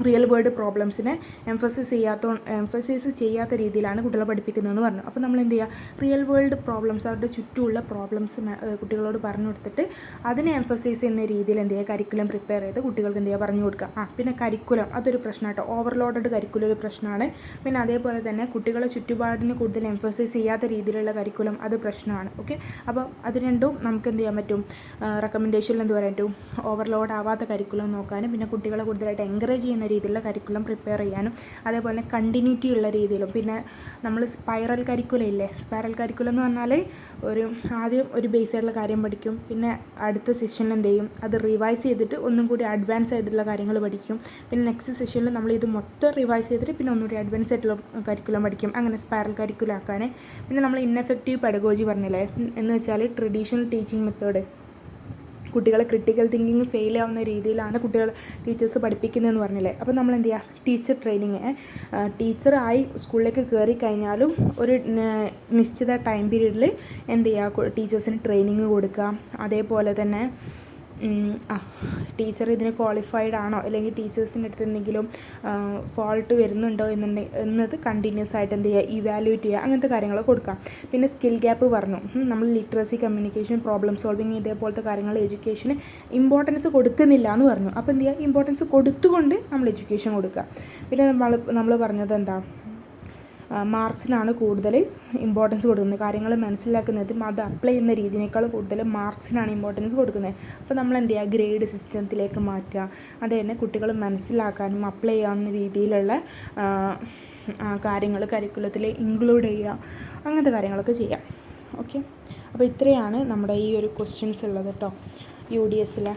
റിയൽ വേൾഡ് പ്രോബ്ലംസിനെ എംഫസൈസ് ചെയ്യാത്ത രീതിയിലാണ് കുട്ടികളെ പഠിപ്പിക്കുന്നതെന്ന് പറഞ്ഞു. അപ്പോൾ നമ്മൾ എന്ത് ചെയ്യുക, റിയൽ വേൾഡ് പ്രോബ്ലംസ്, അവരുടെ ചുറ്റുമുള്ള പ്രോബ്ലംസ് കുട്ടികളോട് പറഞ്ഞു കൊടുത്തിട്ട് അതിനെ എംഫസൈസ് ചെയ്യുന്ന രീതിയിൽ എന്ത് ചെയ്യുക, കരിക്കുലം പ്രിപ്പയർ ചെയ്ത് കുട്ടികൾക്ക് എന്ത് ചെയ്യുക, പറഞ്ഞു കൊടുക്കുക. പിന്നെ കരിക്കുലം അതൊരു പ്രശ്നം കേട്ടോ. ഓവർലോഡഡ് കരിക്കുലം ഒരു പ്രശ്നമാണ്. പിന്നെ അതേപോലെ തന്നെ കുട്ടികളെ ചുറ്റുപാടിന് കൂടുതൽ എംഫസൈസ് ചെയ്യാത്ത രീതിയിലുള്ള കരിക്കുലം അത് പ്രശ്നമാണ്. ഓക്കെ. അപ്പോൾ അത് രണ്ടും നമുക്ക് എന്ത് ചെയ്യാൻ പറ്റും, റെക്കമെൻഡേഷനിൽ എന്ത് പറയാൻ പറ്റും, ഓവർലോഡ് ആവാത്ത കരിക്കുലം നോക്കാനും പിന്നെ കുട്ടികളെ കൂടുതലായിട്ട് എൻകറേജ് ചെയ്യുന്ന രീതിയിലുള്ള കരിക്കുലം പ്രിപ്പയർ ചെയ്യാനും അതേപോലെ കണ്ടിന്യൂറ്റി ഉള്ള രീതിയിലും. പിന്നെ നമ്മൾ സ്പൈറൽ കരിക്കുലം ഇല്ലേ, സ്പൈറൽ കരിക്കുലം എന്ന് പറഞ്ഞാൽ ആദ്യം ഒരു ബേസ് ആയിട്ടുള്ള കാര്യം പഠിക്കും, പിന്നെ അടുത്ത സെഷനിൽ എന്ത് ചെയ്യും, അത് റിവൈസ് ചെയ്തിട്ട് ഒന്നും കൂടി അഡ്വാൻസ് ആയിട്ടുള്ള കാര്യങ്ങൾ പഠിക്കും. പിന്നെ നെക്സ്റ്റ് സെഷനിൽ നമ്മൾ ഇത് മൊത്തം റിവൈസ് ചെയ്തിട്ട് പിന്നെ ഒന്നുകൂടി അഡ്വാൻസ് ആയിട്ടുള്ള കരിക്കുലം പഠിക്കും. അങ്ങനെ സ്പൈറൽ കരിക്കുലം ആക്കാൻ. പിന്നെ നമ്മൾ ഇന്നെഫക്റ്റീവ് പെഡഗോജി പറഞ്ഞില്ലേ, എന്ന് വെച്ചാൽ ട്രഡീഷണൽ ടീച്ചിങ് മെത്തേഡ്, കുട്ടികളെ ക്രിട്ടിക്കൽ തിങ്കിങ് ഫെയിൽ ആവുന്ന രീതിയിലാണ് ടീച്ചേഴ്സ് പഠിപ്പിക്കുന്നതെന്ന് പറഞ്ഞില്ലേ. അപ്പോൾ നമ്മൾ എന്ത് ചെയ്യുക, ടീച്ചർ ട്രെയിനിങ്, ടീച്ചറായി സ്കൂളിലേക്ക് കയറി കഴിഞ്ഞാലും ഒരു നിശ്ചിത ടൈം പീരീഡിൽ എന്ത് ചെയ്യുക, ടീച്ചേഴ്സിന് ട്രെയിനിങ് കൊടുക്കുക. അതേപോലെ തന്നെ ടീച്ചർ ഇതിന് ക്വാളിഫൈഡ് ആണോ അല്ലെങ്കിൽ ടീച്ചേഴ്സിൻ്റെ അടുത്ത് എന്തെങ്കിലും ഫോൾട്ട് വരുന്നുണ്ടോ എന്നത് കണ്ടിന്യൂസ് ആയിട്ട് എന്ത് ചെയ്യുക, ഇവാലുവേറ്റ് ചെയ്യുക. അങ്ങനത്തെ കാര്യങ്ങൾ കൊടുക്കാം. പിന്നെ സ്കിൽ ഗ്യാപ്പ് പറഞ്ഞു, നമ്മൾ ലിറ്ററസി, കമ്മ്യൂണിക്കേഷൻ, പ്രോബ്ലം സോൾവിങ് ഇതേപോലത്തെ കാര്യങ്ങൾ എഡ്യൂക്കേഷന് ഇമ്പോർട്ടൻസ് കൊടുക്കുന്നില്ല എന്ന് പറഞ്ഞു. അപ്പോൾ എന്ത് ചെയ്യുക, ഇമ്പോർട്ടൻസ് കൊടുത്തുകൊണ്ട് നമ്മൾ എഡ്യൂക്കേഷൻ കൊടുക്കുക. പിന്നെ നമ്മൾ പറഞ്ഞത് എന്താ, മാർക്സിനാണ് കൂടുതൽ ഇമ്പോർട്ടൻസ് കൊടുക്കുന്നത്. കാര്യങ്ങൾ മനസ്സിലാക്കുന്നത് അത് അപ്ലൈ ചെയ്യുന്ന രീതിയേക്കാൾ കൂടുതൽ മാർക്സിനാണ് ഇമ്പോർട്ടൻസ് കൊടുക്കുന്നത്. അപ്പോൾ നമ്മൾ എന്ത് ചെയ്യുക, ഗ്രേഡ് സിസ്റ്റത്തിലേക്ക് മാറ്റുക. അത് തന്നെ കുട്ടികൾ മനസ്സിലാക്കാനും അപ്ലൈ ചെയ്യാവുന്ന രീതിയിലുള്ള കാര്യങ്ങൾ കരിക്കുലത്തിൽ ഇൻക്ലൂഡ് ചെയ്യുക. അങ്ങനത്തെ കാര്യങ്ങളൊക്കെ ചെയ്യാം. ഓക്കെ. അപ്പോൾ ഇത്രയാണ് നമ്മുടെ ഈ ഒരു ക്വസ്റ്റ്യൻസ് ഉള്ളത് കേട്ടോ UDSലെ.